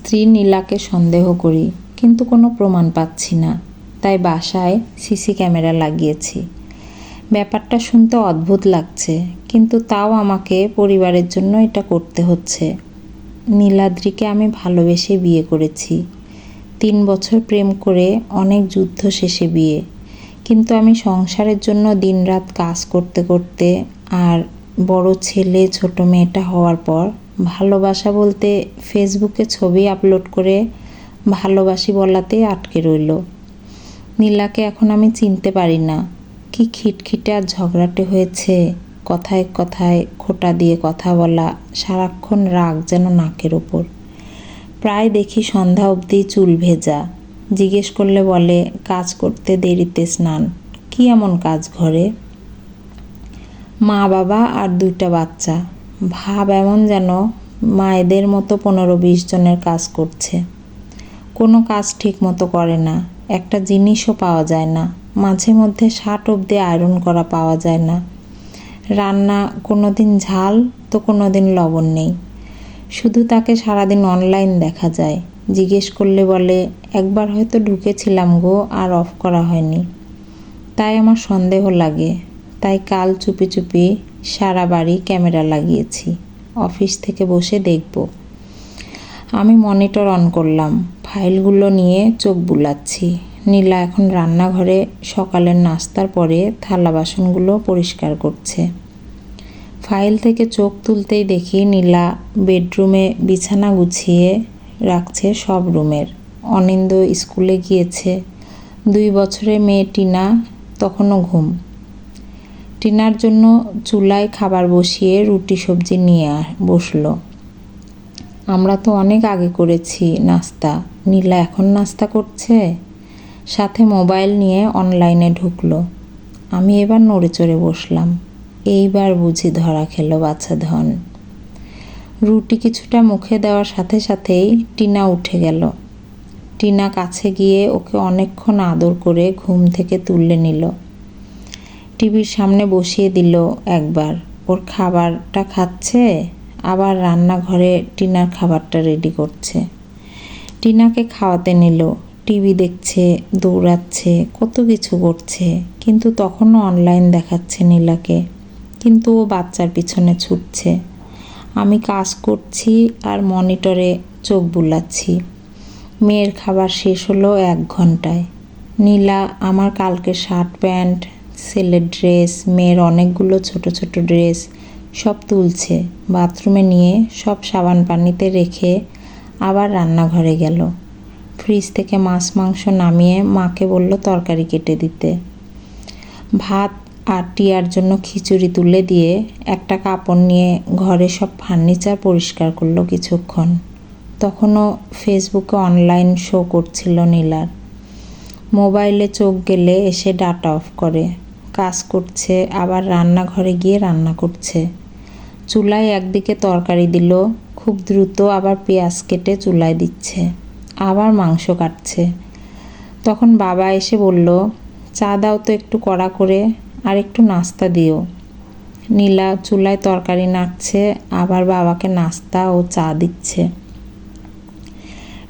স্ত্রী নীলাকে সন্দেহ করি, কিন্তু কোনো প্রমাণ পাচ্ছি না। তাই বাসায় সিসি ক্যামেরা লাগিয়েছি। ব্যাপারটা শুনতে অদ্ভুত লাগছে, কিন্তু তাও আমাকে পরিবারের জন্য এটা করতে হচ্ছে। নীলাদ্রিকে আমি ভালোবেসে বিয়ে করেছি। 3 বছর প্রেম করে অনেক যুদ্ধ শেষে বিয়ে। কিন্তু আমি সংসারের জন্য দিনরাত কাজ করতে করতে আর বড় ছেলে ছোট মেয়েটা হওয়ার পর ভালোবাসা বলতে ফেসবুকে ছবি আপলোড করে ভালোবাসি বলাতেই আটকে রইল। নীলাকে এখন আমি চিনতে পারি না। কি খিটখিটে আর ঝগড়াটে হয়েছে। কথায় কথায় খোঁটা দিয়ে কথা বলা, সারাক্ষণ রাগ যেন নাকের ওপর। প্রায় দেখি সন্ধ্যা অবধি চুল ভেজা। জিজ্ঞেস করলে বলে কাজ করতে দেরিতে স্নান। কি এমন কাজ ঘরে? মা বাবা আর 2টা বাচ্চা। ভাব এমন যেন মায়েদের মতো 15-20 জনের কাজ করছে। কোনো কাজ ঠিক মতো করে না। একটা জিনিসও পাওয়া যায় না। মাঝে মধ্যে শার্ট অবধি আয়রন করা পাওয়া যায় না। রান্না কোনো দিন ঝাল তো কোনো দিন লবণ নেই। শুধু তাকে সারাদিন অনলাইন দেখা যায়। জিজ্ঞেস করলে বলে একবার হয়তো ঢুকেছিলাম গো, আর অফ করা হয়নি। তাই আমার সন্দেহ লাগে। তাই কাল চুপি চুপি সারা বাড়ি ক্যামেরা লাগিয়েছি। অফিস থেকে বসে দেখব। আমি মনিটর অন করলাম। ফাইলগুলো নিয়ে চোখ বুলাচ্ছি। নীলা এখন রান্নাঘরে সকালের নাস্তার পরে থালা বাসনগুলো পরিষ্কার করছে। ফাইল থেকে চোখ তুলতেই দেখি নীলা বেডরুমে বিছানা গুছিয়ে রাখছে সব রুমের। অনিন্দ স্কুলে গিয়েছে। 2 বছরের মেয়ে টিনা তখনও ঘুম। টিনার জন্য চুলায় খাবার বসিয়ে রুটি সবজি নিয়ে বসলো। আমরা তো অনেক আগে করেছি নাস্তা। নীলা এখন নাস্তা করছে। সাথে মোবাইল নিয়ে অনলাইনে ঢুকলো। আমি এবার নড়ে চড়ে বসলাম। এইবার বুঝি ধরা খেলো বাছা ধন। রুটি কিছুটা মুখে দেওয়ার সাথে সাথেই টিনা উঠে গেল। টিনা কাছে গিয়ে ওকে অনেকক্ষণ আদর করে ঘুম থেকে তুলে নিল। টিভির সামনে বসিয়ে দিল একবার। ওর খাবারটা খাচ্ছে, আবার রান্নাঘরে টিনার খাবারটা রেডি করছে। টিনাকে খাওয়াতে নিল। টিভি দেখছে, দৌড়াচ্ছে, কত কিছু করছে, কিন্তু তখনও অনলাইন দেখাচ্ছে নীলাকে। কিন্তু ও বাচ্চার পিছনে ছুটছে। আমি কাজ করছি আর মনিটরে চোখ বুলাচ্ছি। মেয়ের খাবার শেষ হলো 1 ঘন্টায়। নীলা আমার কালকে শার্ট প্যান্ট, ছেলের ড্রেস, মেয়ের অনেকগুলো ছোট ছোট ড্রেস সব তুলছে। বাথরুমে নিয়ে সব সাবান পানিতে রেখে আবার রান্নাঘরে গেল। ফ্রিজ থেকে মাছ মাংস নামিয়ে মাকে বলল তরকারি কেটে দিতে। ভাত আর টিয়ার জন্য খিচুড়ি তুলে দিয়ে একটা কাপড় নিয়ে ঘরে সব ফার্নিচার পরিষ্কার করলো কিছুক্ষণ। তখনও ফেসবুকে অনলাইন শো করছিল নীলার। মোবাইলে চোখ গেলে এসে ডাটা অফ করে। কাজ করছে, আবার রান্নাঘরে গিয়ে রান্না করছে। চুলায় একদিকে তরকারি দিল খুব দ্রুত, আবার পেঁয়াজ কেটে চুলায় দিচ্ছে, আবার মাংস কাটছে। তখন বাবা এসে বলল চা দাও তো একটু কড়া করে, আর একটু নাস্তা দিও। নীলা চুলায় তরকারি নাড়ছে, আবার বাবাকে নাস্তা ও চা দিচ্ছে।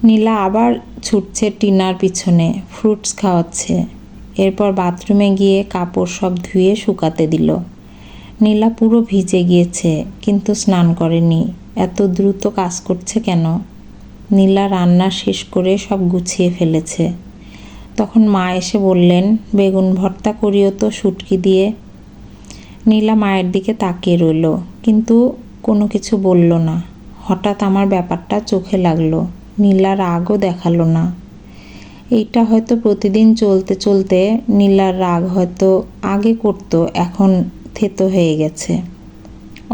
নীলা আবার ছুটছে টিনার পিছনে, ফ্রুটস খাওয়াচ্ছে। এরপর বাথরুমে গিয়ে কাপড় সব ধুয়ে শুকাতে দিল। নীলা পুরো ভিজে গিয়েছে, কিন্তু স্নান করেনি। এত দ্রুত কাজ করছে কেন? নীলা রান্না শেষ করে সব গুছিয়ে ফেলেছে। তখন মা এসে বললেন বেগুন ভর্তা করিও তো শুটকি দিয়ে। নীলা মায়ের দিকে তাকিয়ে রইল, কিন্তু কোনো কিছু বলল না। হঠাৎ আমার ব্যাপারটা চোখে লাগলো। নীলা রাগও দেখালো না। এইটা হয়তো প্রতিদিন চলতে চলতে নীলার রাগ হয়তো আগে করতো, এখন থেতো হয়ে গেছে।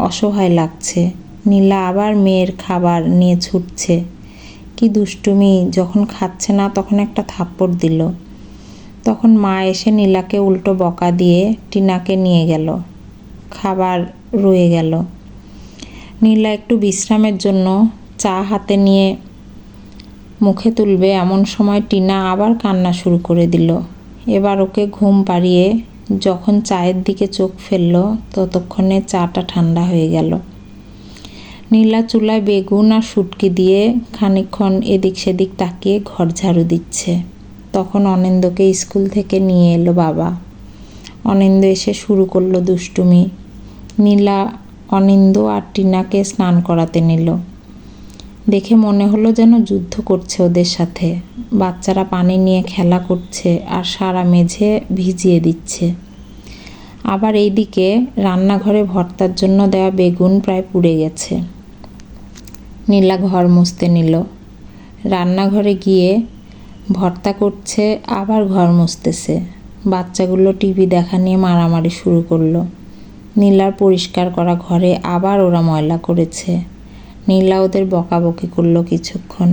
অসহায় লাগছে। নীলা আবার মেয়ের খাবার নিয়ে ছুটছে। কি দুষ্টুমি! যখন খাচ্ছে না তখন একটা থাপ্পড় দিল। তখন মা এসে নীলাকে উল্টো বকা দিয়ে টিনাকে নিয়ে গেল। খাবার রয়ে গেল। নীলা একটু বিশ্রামের জন্য চা হাতে নিয়ে মুখে তুলবে এমন সময় টিনা আবার কান্না শুরু করে দিল। এবার ওকে ঘুম পাড়িয়ে যখন চায়ের দিকে চোখ ফেলল ততক্ষণে চাটা ঠান্ডা হয়ে গেল। নীলা চুলায় বেগুন আর শুটকি দিয়ে খানিকক্ষণ এদিক সেদিক তাকিয়ে ঘর ঝাড়ু দিচ্ছে। তখন অনিন্দকে স্কুল থেকে নিয়ে এলো বাবা। অনিন্দ এসে শুরু করলো দুষ্টুমি। নীলা অনিন্দ আর টিনাকে স্নান করাতে নিল। দেখে মনে হলো যেন যুদ্ধ করছে ওদের সাথে। বাচ্চারা পানি নিয়ে খেলা করছে আর সারা মেঝে ভিজিয়ে দিচ্ছে। আবার এইদিকে রান্নাঘরে ভর্তার জন্য দেওয়া বেগুন প্রায় পুড়ে গেছে। নীলা ঘর মুছতে নিল। রান্নাঘরে গিয়ে ভর্তা করছে, আবার ঘর মুছতেছে। বাচ্চাগুলো টিভি দেখা নিয়ে মারামারি শুরু করলো। নীলার পরিষ্কার করা ঘরে আবার ওরা ময়লা করেছে। নীলা ওদের বকাবকি করলো কিছুক্ষণ।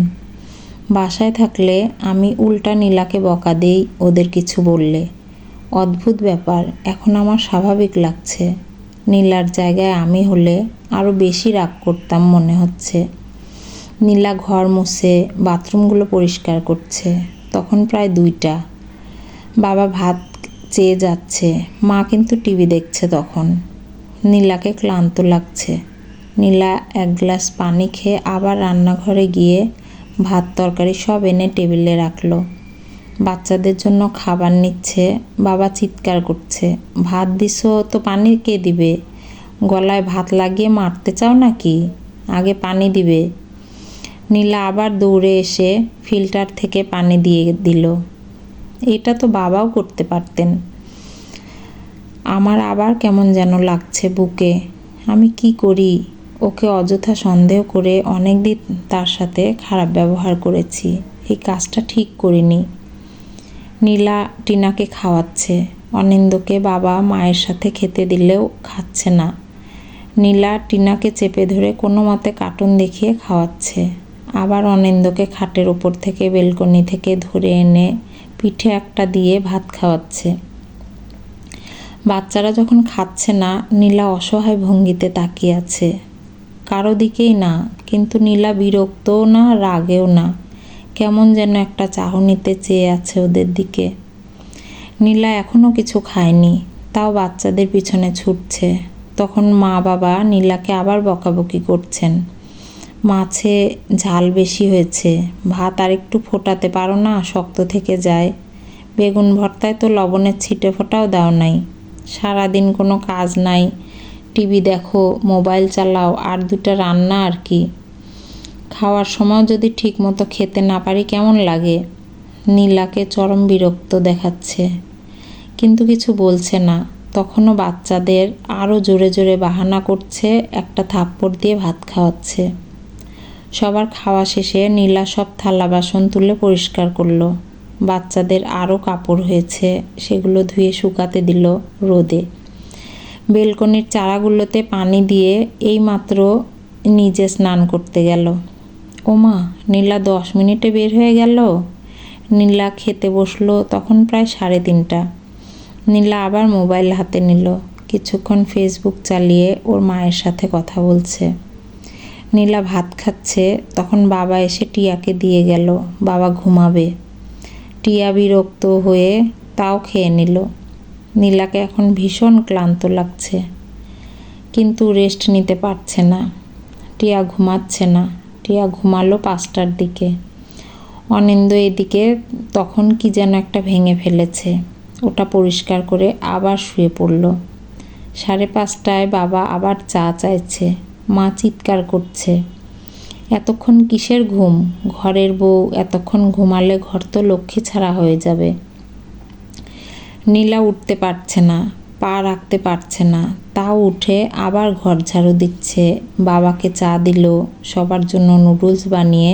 বাসায় থাকলে আমি উল্টা নীলাকে বকা দিই ওদের কিছু বললে। অদ্ভুত ব্যাপার, এখন আমার স্বাভাবিক লাগছে। নীলার জায়গায় আমি হলে আরও বেশি রাগ করতাম মনে হচ্ছে। নীলা ঘর মুছে বাথরুমগুলো পরিষ্কার করছে। তখন প্রায় 2টা। বাবা ভাত চেয়ে যাচ্ছে, মা কিন্তু টিভি দেখছে তখন। নীলাকে ক্লান্ত লাগছে। নীলা 1 গ্লাস পানি খেয়ে আবার রান্নাঘরে গিয়ে ভাত তরকারি সব এনে টেবিলে রাখলো। বাচ্চাদের জন্য খাবার নিচ্ছে। বাবা চিৎকার করছে, ভাত দিছো তো পানি কে দিবে? গলায় ভাত লাগিয়ে মারতে চাও নাকি? আগে পানি দিবে। নীলা আবার দৌড়ে এসে ফিল্টার থেকে পানি দিয়ে দিল। এটা তো বাবাও করতে পারতেন। আমার আবার কেমন যেন লাগছে বুকে। আমি কি করি? ওকে অযথা সন্দেহ করে অনেক দিন তার সাথে খারাপ ব্যবহার করেছি। এই কাজটা ঠিক করিনি। নীলা টিনাকে খাওয়াচ্ছে। অনিন্দকে বাবা মায়ের সাথে খেতে দিলেও খাচ্ছে না। নীলা টিনাকে চেপে ধরে কোনো মতে কার্টুন দেখিয়ে খাওয়াচ্ছে। আবার অনিন্দকে খাটের ওপর থেকে বেলকনি থেকে ধরে এনে পিঠে একটা দিয়ে ভাত খাওয়াচ্ছে। বাচ্চারা যখন খাচ্ছে না, নীলা অসহায় ভঙ্গিতে তাকিয়ে আছে। কারো দিকেই না, কিন্তু নীলা বিরক্তও না, রাগেও না। কেমন যেন একটা চাহনিতে চেয়ে আছে ওদের দিকে। নীলা এখনও কিছু খায়নি, তাও বাচ্চাদের পিছনে ছুটছে। তখন মা বাবা নীলাকে আবার বকাবকি করছেন। মাছে ঝাল বেশি হয়েছে, ভাত আর একটু ফোটাতে পারো না, শক্ত থেকে যায়। বেগুন ভর্তায় তো লবণের ছিটে ফোটাও দাও নাই। সারাদিন কোনো কাজ নাই, টিভি দেখো, মোবাইল চালাও, আর 2টা রান্না আর কি। খাওয়ার সময় যদি ঠিক মতো খেতে না পারি কেমন লাগে? নীলাকে চরম বিরক্ত দেখাচ্ছে, কিন্তু কিছু বলছে না। তখনও বাচ্চাদের আরও জোরে জোরে বাহানা করছে, একটা থাপ্পড় দিয়ে ভাত খাওয়াচ্ছে। সবার খাওয়া শেষে নীলা সব থালা বাসন তুলে পরিষ্কার করলো। বাচ্চাদের আরও কাপড় হয়েছে, সেগুলো ধুয়ে শুকাতে দিল রোদে। বেলকনির চারাগুলোতে পানি দিয়ে এইমাত্র নিজে স্নান করতে গেল। ওমা, নীলা 10 মিনিটে বের হয়ে গেল। নীলা খেতে বসলো তখন প্রায় 3:30। নীলা আবার মোবাইল হাতে নিল। কিছুক্ষণ ফেসবুক চালিয়ে ওর মায়ের সাথে কথা বলছে। নীলা ভাত খাচ্ছে, তখন বাবা এসে টিয়াকে দিয়ে গেল। বাবা ঘুমাবে। টিয়া বিরক্ত হয়ে তাও খেয়ে নিল। নীলাকে এখন ভীষণ ক্লান্ত লাগছে, কিন্তু রেস্ট নিতে পারছে না। টিয়া ঘুমাচ্ছে না। টিয়া ঘুমালো 5টার দিকে। অনিন্দ এদিকে তখন কি যেন একটা ভেঙে ফেলেছে, ওটা পরিষ্কার করে আবার শুয়ে পড়ল। 5:30টায় বাবা আবার চা চাইছে। মা চিৎকার করছে, এতক্ষণ কিসের ঘুম? ঘরের বউ এতক্ষণ ঘুমালে ঘর তো লক্ষ্মী ছাড়া হয়ে যাবে। নীলা উঠতে পারছে না, পা রাখতে পারছে না, তাও উঠে আবার ঘর ঝাড়ু দিচ্ছে। বাবাকে চা দিল, সবার জন্য নুডলস বানিয়ে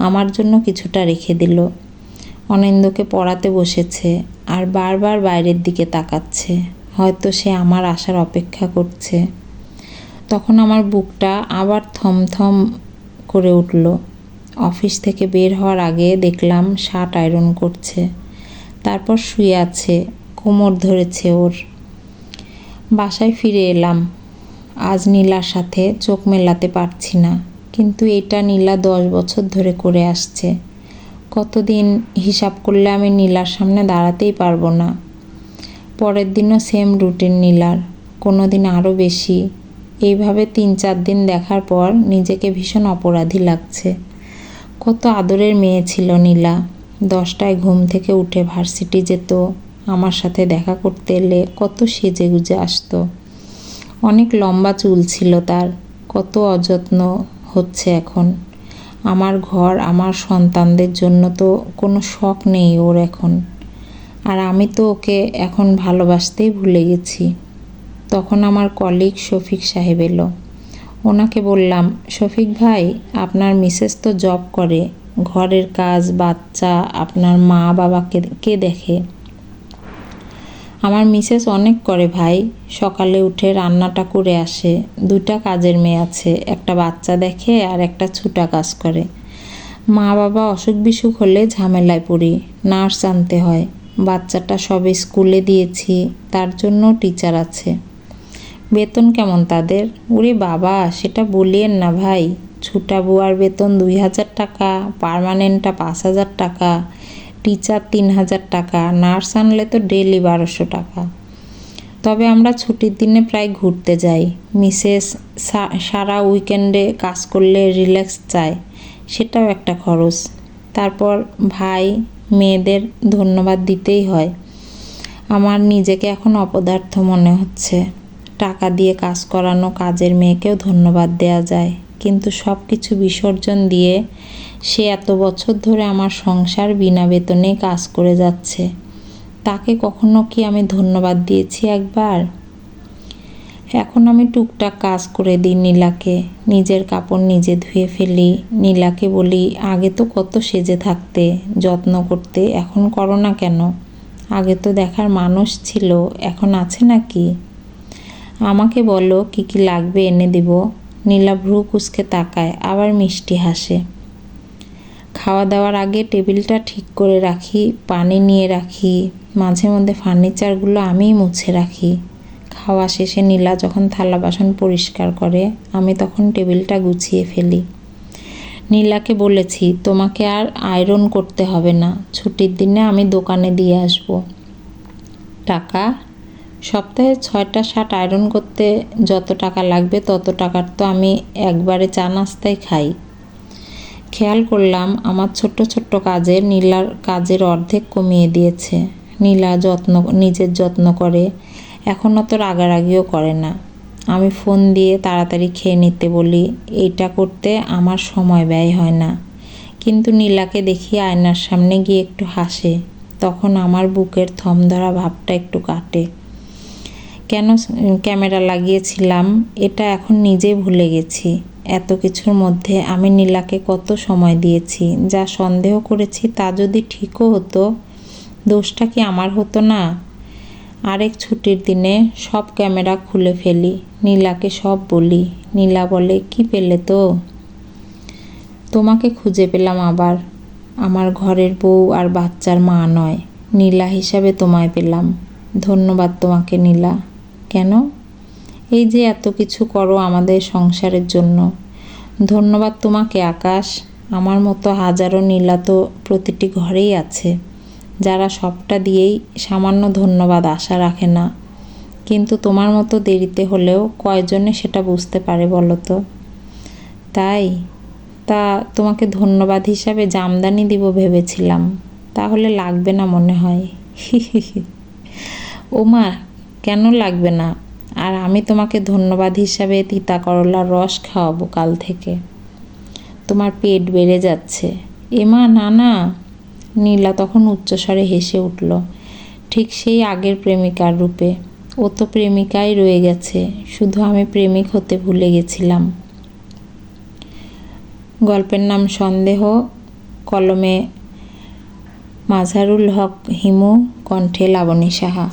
আমার জন্য কিছুটা রেখে দিল। অনিন্দকে পড়াতে বসেছে আর বারবার বাইরের দিকে তাকাচ্ছে, হয়তো সে আমার আসার অপেক্ষা করছে। তখন আমার বুকটা আবার থমথম করে উঠল। অফিস থেকে বের হওয়ার আগে দেখলাম শার্ট আয়রন করছে, তারপর শুয়ে আছে, কোমর ধরেছে ওর। বাসায় ফিরে এলাম। আজ নীলার সাথে চোখ মেলাতে পারছি না, কিন্তু এটা নীলা 10 বছর ধরে করে আসছে। কতদিন হিসাব করলে আমি নীলার সামনে দাঁড়াতেই পারবো না। পরের দিনও সেম রুটিন নীলার, কোনো দিন আরও বেশি। এইভাবে 3-4 দিন দেখার পর নিজেকে ভীষণ অপরাধী লাগছে। কত আদরের মেয়ে ছিল নীলা। 10টায় ঘুম থেকে উঠে ভার্সিটি যেত, আমার সাথে দেখা করতে এলে কত সেজে গুজে আসতো। অনেক লম্বা চুল ছিল তার। কত অযত্ন হচ্ছে এখন। আমার ঘর, আমার সন্তানদের জন্য তো কোনো শখ নেই ওর এখন। আর আমি তো ওকে এখন ভালোবাসতেই ভুলে গেছি। তখন আমার কলিগ শফিক সাহেব এলো। ওনাকে বললাম, শফিক ভাই, আপনার মিসেস তো জব করে, ঘরের কাজ, বাচ্চা, আপনার মা বাবাকে কে দেখে? আমার মিসেস অনেক করে ভাই। সকালে উঠে রান্নাটা করে আসে। 2টা কাজের মেয়ে আছে, একটা বাচ্চা দেখে আর একটা ছুটা কাজ করে। মা বাবা অসুখ বিসুখ হলে ঝামেলায় পড়ি, নার্স আনতে হয়। বাচ্চাটা সবে স্কুলে দিয়েছি, তার জন্য টিচার আছে। বেতন কেমন তাদের? ওরে বাবা, সেটা বলিয়েন না ভাই। ছুটা বুয়ার বেতন 2000 টাকা, পার্মানেন্টটা 5000 টাকা, টিচার 3000 টাকা, নার্স আনলে তো ডেলি 1200 টাকা। তবে আমরা ছুটির দিনে প্রায় ঘুরতে যাই। মিসেস সারা উইকেন্ডে কাজ করলে রিল্যাক্স চায়, সেটাও একটা খরচ। তারপর ভাই, মেয়েদের ধন্যবাদ দিতেই হয়। আমার নিজেকে এখন অপদার্থ মনে হচ্ছে। টাকা দিয়ে কাজ করানো কাজের মেয়েকেও ধন্যবাদ দেয়া যায়, কিন্তু সব কিছু বিসর্জন দিয়ে সে এত বছর ধরে আমার সংসার বিনা বেতনে কাজ করে যাচ্ছে। তাকে কখনো কি আমি ধন্যবাদ দিয়েছি একবার? এখন আমি টুকটাক কাজ করে দিই নীলাকে। নিজের কাপড় নিজে ধুয়ে ফেলি। নীলাকে বলি, আগে তো কত সেজে থাকতে, যত্ন করতে, এখন করো না কেন? আগে তো দেখার মানুষ ছিল, এখন আছে নাকি? আমাকে বলো কি কি লাগবে, এনে দিব। নীলা ভ্রু কুঁচকে তাকায়, আবার মিষ্টি হাসে। খাওয়া দাওয়ার আগে টেবিলটা ঠিক করে রাখি, পানি নিয়ে রাখি, মাঝে মধ্যে ফার্নিচারগুলো আমিই মুছে রাখি। খাওয়া শেষে নীলা যখন থালা বাসন পরিষ্কার করে, আমি তখন টেবিলটা গুছিয়ে ফেলি। নীলাকে বলেছি, তোমাকে আর আয়রন করতে হবে না, ছুটির দিনে আমি দোকানে দিয়ে আসব। টাকা? সপ্তাহে 6টা শার্ট আয়রন করতে যত টাকা লাগবে তত টাকার তো আমি একবারে চা নাস্তায় খাই। খেয়াল করলাম আমার ছোট্ট ছোট্ট কাজে নীলার কাজের অর্ধেক কমিয়ে দিয়েছে। নীলা নিজের যত্ন করে, এখন অত রাগারাগিও করে না। আমি ফোন দিয়ে তাড়াতাড়ি খেয়ে নিতে বলি, এইটা করতে আমার সময় ব্যয় হয় না। কিন্তু নীলাকে দেখি আয়নার সামনে গিয়ে একটু হাসে, তখন আমার বুকের থম ধরা ভাবটা একটু কাটে। কেন ক্যামেরা লাগিয়েছিলাম এটা এখন নিজেই ভুলে গেছি। এত কিছুর মধ্যে আমি নীলাকে কত সময় দিয়েছি, যা সন্দেহ করেছি তা যদি ঠিকও হতো, দোষটা কি আমার হতো না? আরেক ছুটির দিনে সব ক্যামেরা খুলে ফেলি, নীলাকে সব বলি। নীলা বলে, কি পেলে তো? তোমাকে খুঁজে পেলাম আবার। আমার ঘরের বউ আর বাচ্চার মা নয়, নীলা হিসাবে তোমায় পেলাম। ধন্যবাদ তোমাকে নীলা। কেন? এই যে এত কিছু করো আমাদের সংসারের জন্য। ধন্যবাদ তোমাকে আকাশ। আমার মতো হাজারো নীলা তো প্রতিটি ঘরেই আছে, যারা সবটা দিয়েই সামান্য ধন্যবাদ আশা রাখে না। কিন্তু তোমার মতো দেরিতে হলেও কয়জনে সেটা বুঝতে পারে বলো তো? তাই তা তোমাকে ধন্যবাদ হিসাবে জামদানি দিব ভেবেছিলাম, তাহলে লাগবে না মনে হয়। ওমা, কেন লাগবে না? আর আমি তোমাকে ধন্যবাদ হিসাবে তিতা করলার রস খাওয়াবো কাল থেকে। তোমার পেট বেড়ে যাচ্ছে। এমা, না না। নীলা তখন উচ্চস্বরে হেসে উঠল, ঠিক সেই আগের প্রেমিকার রূপে। ও তো প্রেমিকাই রয়ে গেছে, শুধু আমি প্রেমিক হতে ভুলে গেছিলাম। গল্পের নাম সন্দেহ, কলমে মাঝারুল হক হিমু, কণ্ঠে লাবণী সাহা।